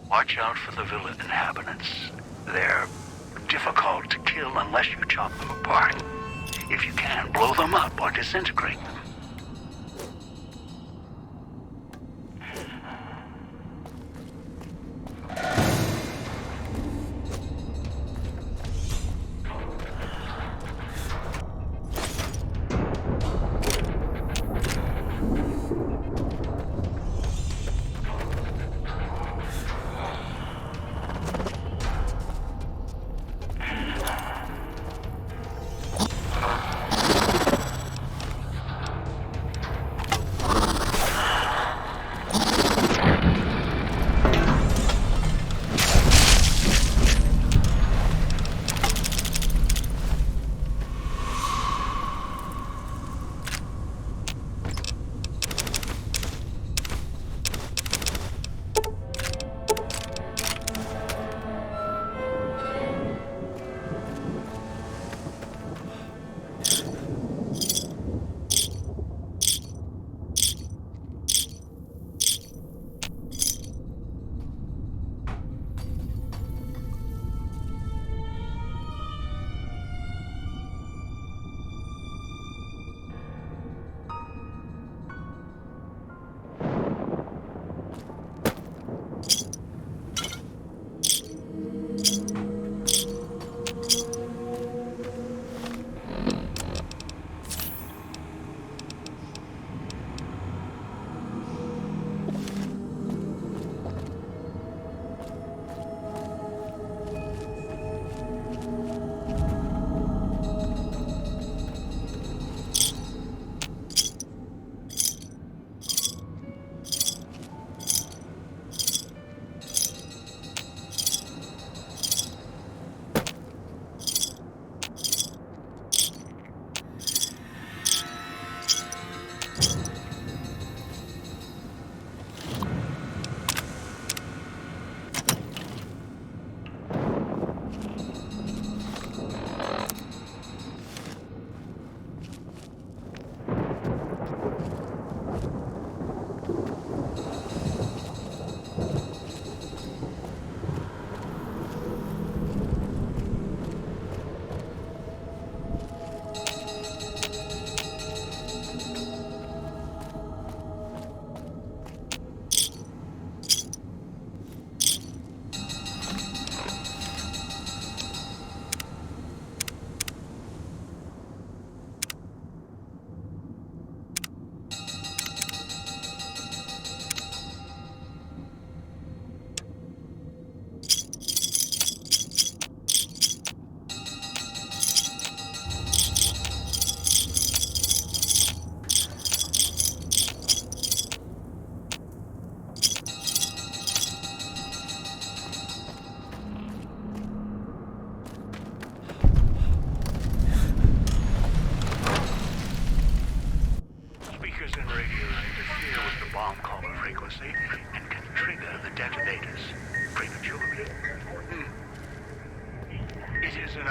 Watch out for the villa inhabitants. They're difficult to kill unless you chop them apart. If you can, blow them up or disintegrate them.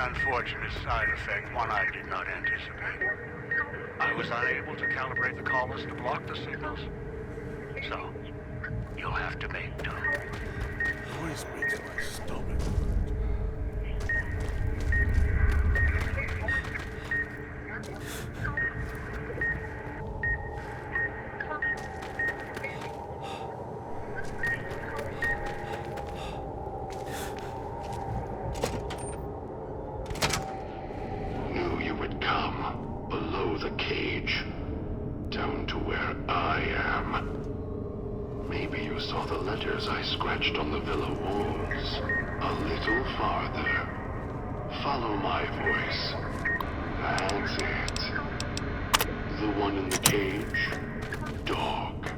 Unfortunate side effect, one I did not anticipate. I was unable to calibrate the callers to block the signals. So, you'll have to make do. Noise makes my stomach. I scratched on the villa walls. A little farther. Follow my voice. That's it. The one in the cage? Dog.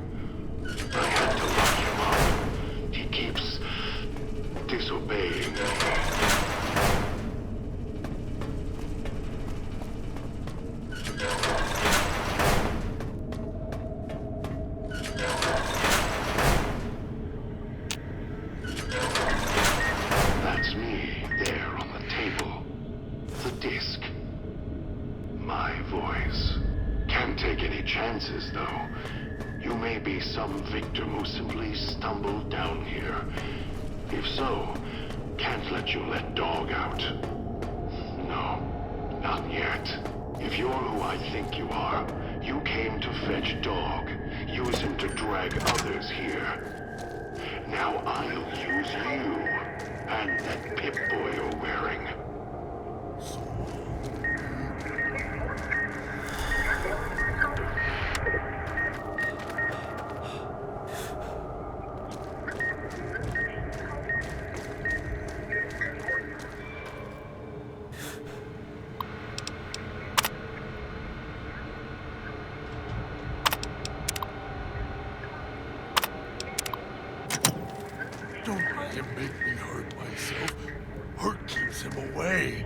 I had to lock him up. He keeps disobeying me. Some victim who simply stumbled down here. If so, can't let you let Dog out. No, not yet. If you're who I think you are, you came to fetch Dog. Use him to drag others here. Now I'll use you and that Pip-Boy you're wearing. Don't let him make me hurt myself. Hurt keeps him away.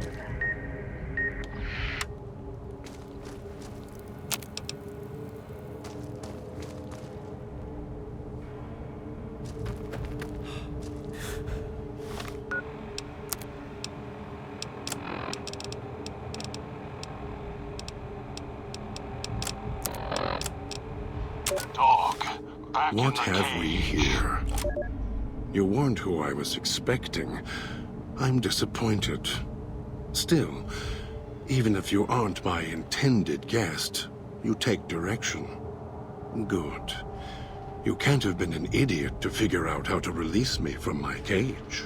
Dog, back in What the have we cage. here? You weren't who I was expecting. I'm disappointed. Still, even if you aren't my intended guest, you take direction. Good. You can't have been an idiot to figure out how to release me from my cage.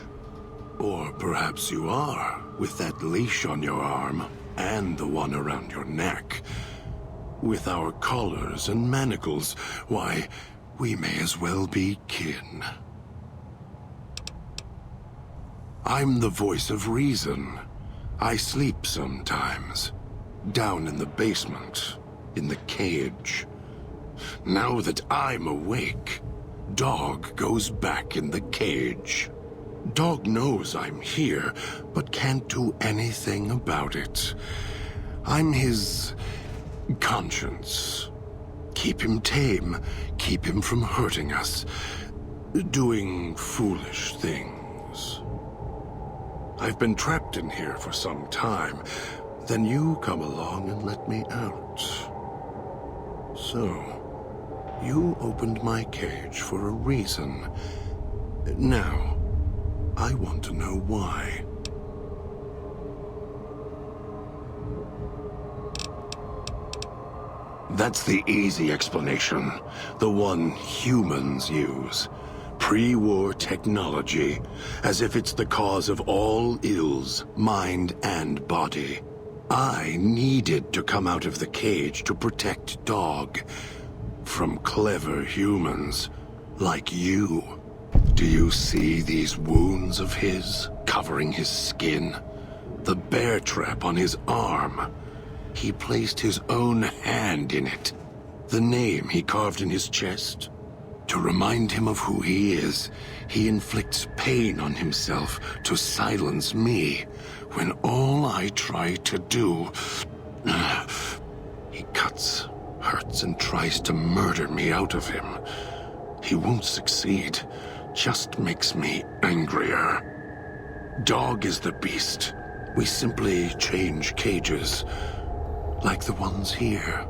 Or perhaps you are, with that leash on your arm, and the one around your neck. With our collars and manacles, why, we may as well be kin. I'm the voice of reason. I sleep sometimes. Down in the basement, in the cage. Now that I'm awake, Dog goes back in the cage. Dog knows I'm here, but can't do anything about it. I'm his conscience. Keep him tame, keep him from hurting us, doing foolish things. I've been trapped in here for some time. Then you come along and let me out. So, you opened my cage for a reason. Now, I want to know why. That's the easy explanation. The one humans use. Pre-war technology, as if it's the cause of all ills, mind and body. I needed to come out of the cage to protect Dog from clever humans like you. Do you see these wounds of his covering his skin? The bear trap on his arm. He placed his own hand in it. The name he carved in his chest. To remind him of who he is, he inflicts pain on himself to silence me, when all I try to do... He cuts, hurts, and tries to murder me out of him. He won't succeed, just makes me angrier. Dog is the beast. We simply change cages, like the ones here.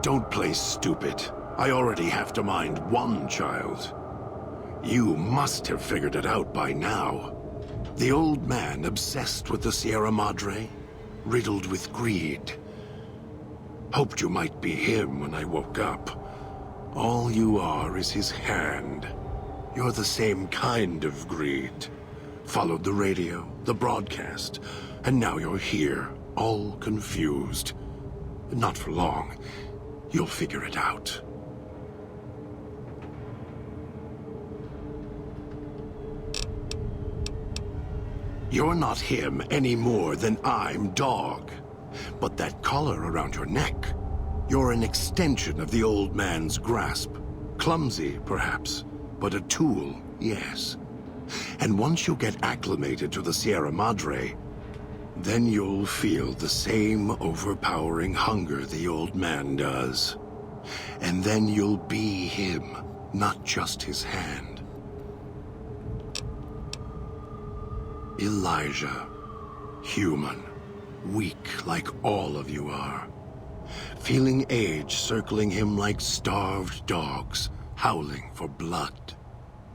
Don't play stupid. I already have to mind one child. You must have figured it out by now. The old man obsessed with the Sieramadre, riddled with greed. Hoped you might be him when I woke up. All you are is his hand. You're the same kind of greed. Followed the radio, the broadcast, and now you're here, all confused. Not for long. You'll figure it out. You're not him any more than I'm Dog. But that collar around your neck, you're an extension of the old man's grasp. Clumsy, perhaps, but a tool, yes. And once you get acclimated to the Sieramadre, then you'll feel the same overpowering hunger the old man does. And then you'll be him, not just his hand. Elijah, human, weak like all of you are. feeling age circling him like starved dogs, howling for blood.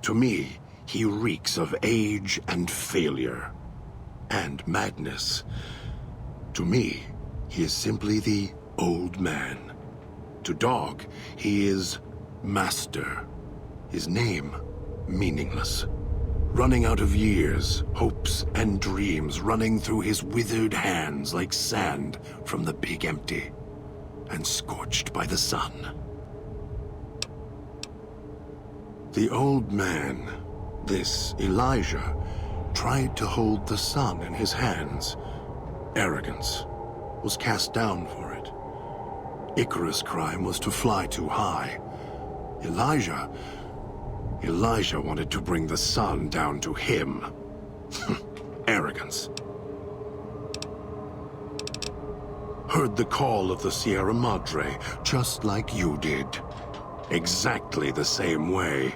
To me, he reeks of age and failure, and madness. To me, he is simply the old man. To Dog, he is Master. His name, meaningless. Running out of years, hopes and dreams running through his withered hands like sand from the big empty, and scorched by the sun. The old man, this Elijah, tried to hold the sun in his hands. Arrogance, was cast down for it. Icarus' crime was to fly too high. Elijah wanted to bring the sun down to him. Arrogance. Heard the call of the Sieramadre, just like you did. Exactly the same way.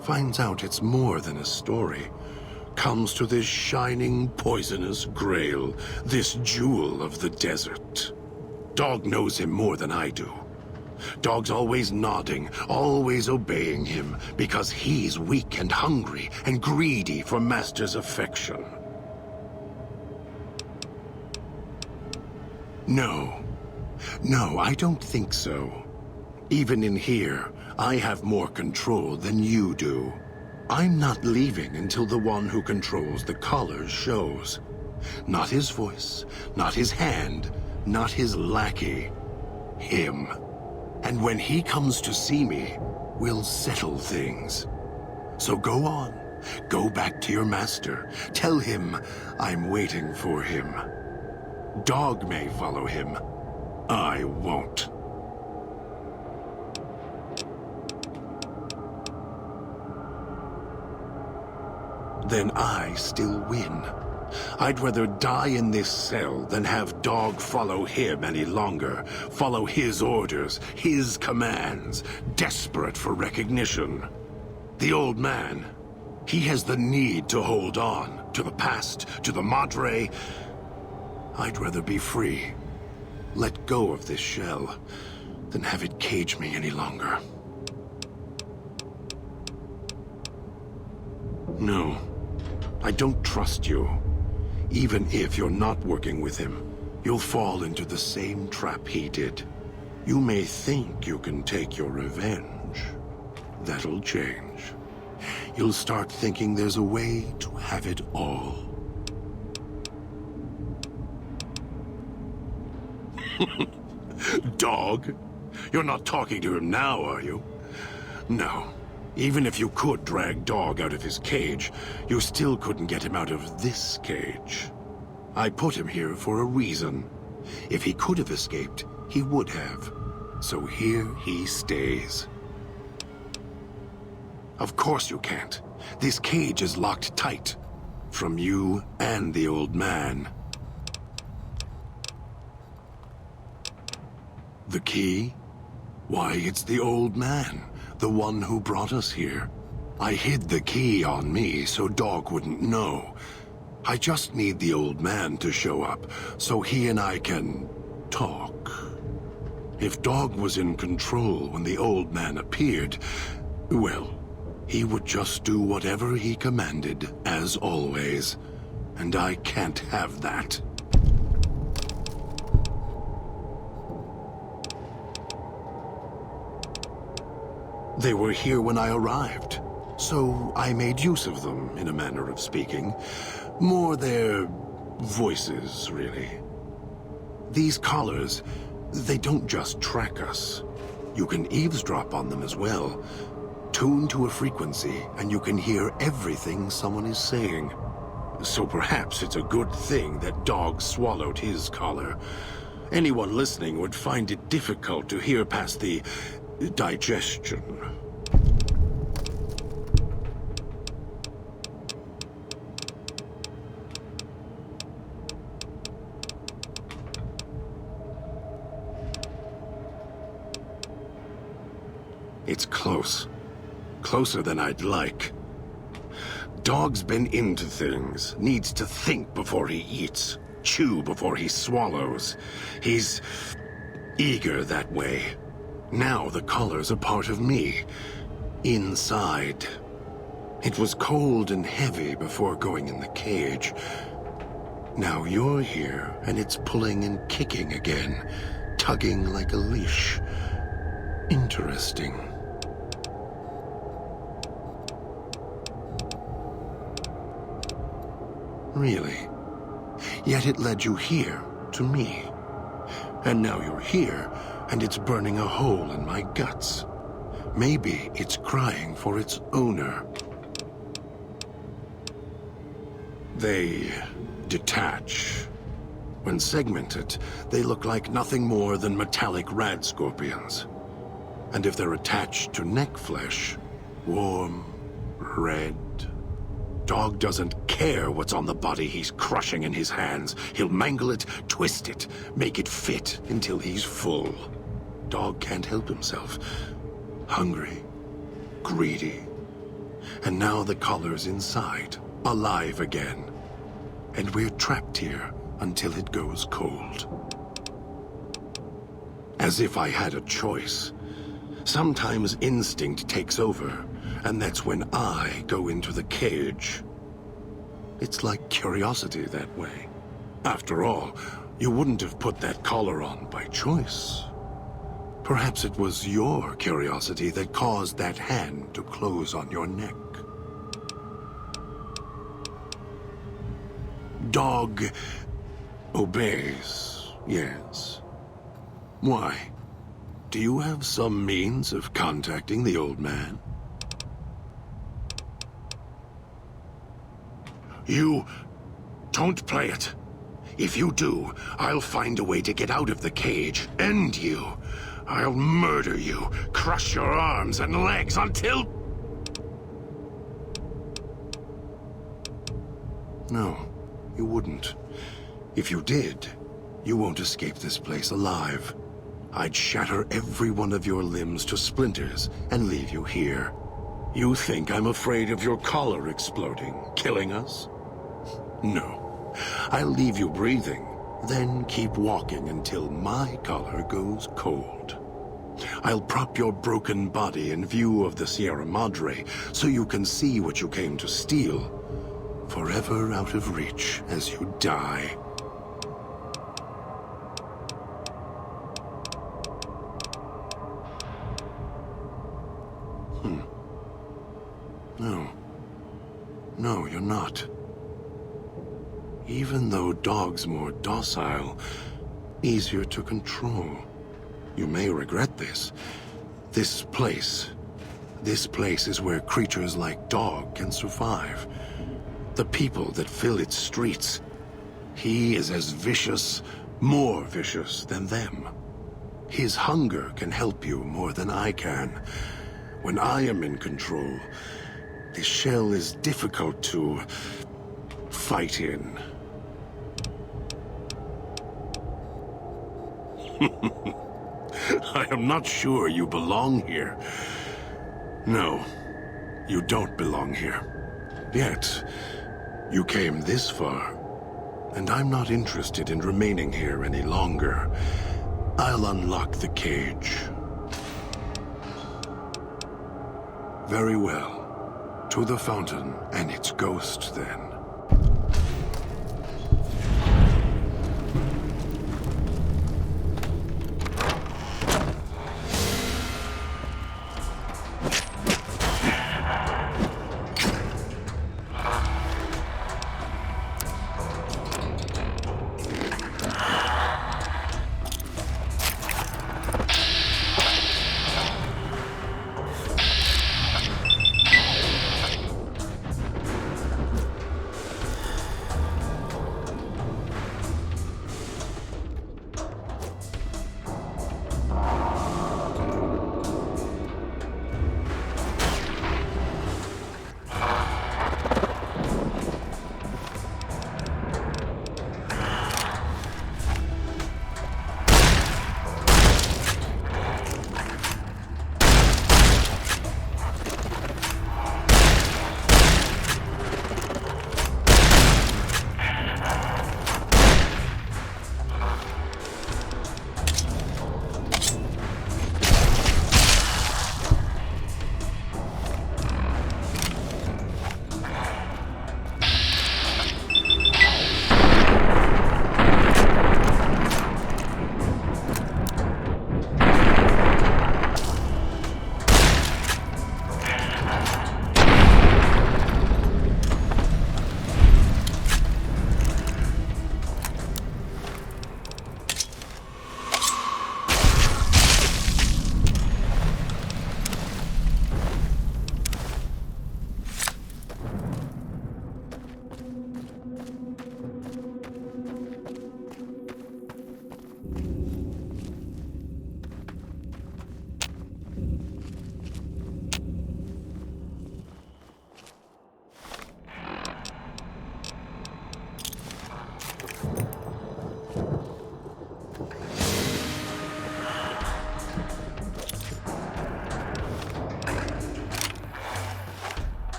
Finds out it's more than a story. Comes to this shining, poisonous grail, this jewel of the desert. Dog knows him more than I do. Dog's always nodding, always obeying him, because he's weak and hungry and greedy for Master's affection. No, I don't think so. Even in here, I have more control than you do. I'm not leaving until the one who controls the colors shows. Not his voice, not his hand, not his lackey. Him. And when he comes to see me, we'll settle things. So go on. Go back to your master. Tell him I'm waiting for him. Dog may follow him. I won't. Then I still win. I'd rather die in this cell than have Dog follow him any longer. Follow his orders, his commands, desperate for recognition. The old man, he has the need to hold on to the past, to the Madre. I'd rather be free. Let go of this shell than have it cage me any longer. No, I don't trust you. Even if you're not working with him, you'll fall into the same trap he did. You may think you can take your revenge. That'll change. You'll start thinking there's a way to have it all. Dog? You're not talking to him now, are you? No. Even if you could drag Dog out of his cage, you still couldn't get him out of this cage. I put him here for a reason. If he could have escaped, he would have. So here he stays. Of course you can't. This cage is locked tight. From you and the old man. The key? Why, it's the old man. The one who brought us here. I hid the key on me so Dog wouldn't know. I just need the old man to show up so he and I can talk. If Dog was in control when the old man appeared, well, he would just do whatever he commanded, as always. And I can't have that. They were here when I arrived, so I made use of them, in a manner of speaking. More their voices, really. These collars, they don't just track us. You can eavesdrop on them as well. Tune to a frequency, and you can hear everything someone is saying. So perhaps it's a good thing that Dog swallowed his collar. Anyone listening would find it difficult to hear past the digestion. It's close. Closer than I'd like. Dog's been into things, needs to think before he eats, chew before he swallows. He's eager that way. Now the collars are part of me. Inside. It was cold and heavy before going in the cage. Now you're here, and it's pulling and kicking again, tugging like a leash. Interesting. Really? Yet it led you here, to me. And now you're here, and it's burning a hole in my guts. Maybe it's crying for its owner. They detach. When segmented, they look like nothing more than metallic rad scorpions. And if they're attached to neck flesh, warm, red. Dog doesn't care what's on the body he's crushing in his hands. He'll mangle it, twist it, make it fit until he's full. Dog can't help himself. Hungry, greedy. And now the collar's inside, alive again. And we're trapped here until it goes cold. As if I had a choice. Sometimes instinct takes over, and that's when I go into the cage. It's like curiosity that way. After all, you wouldn't have put that collar on by choice. Perhaps it was your curiosity that caused that hand to close on your neck. Dog obeys, yes. Why? Do you have some means of contacting the old man? You don't play it. If you do, I'll find a way to get out of the cage, end you. I'll murder you, crush your arms and legs until... No, you wouldn't. If you did, you won't escape this place alive. I'd shatter every one of your limbs to splinters and leave you here. You think I'm afraid of your collar exploding, killing us? No. I'll leave you breathing, then keep walking until my collar goes cold. I'll prop your broken body in view of the Sieramadre so you can see what you came to steal, forever out of reach as you die. No, you're not. Even though Dog's more docile, easier to control. You may regret this. This place is where creatures like Dog can survive. The people that fill its streets. He is as vicious, more vicious than them. His hunger can help you more than I can. When I am in control, the shell is difficult to fight in. I am not sure you belong here. No, you don't belong here. Yet, you came this far, and I'm not interested in remaining here any longer. I'll unlock the cage. Very well. To the fountain and its ghost, then.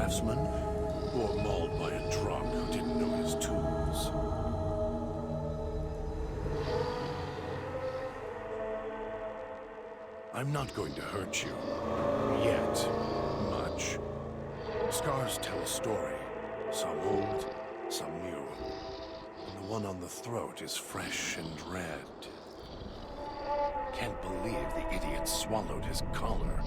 craftsman, or mauled by a drunk who didn't know his tools. I'm not going to hurt you. Yet. Much. Scars tell a story. Some old, some new. And the one on the throat is fresh and red. Can't believe the idiot swallowed his collar.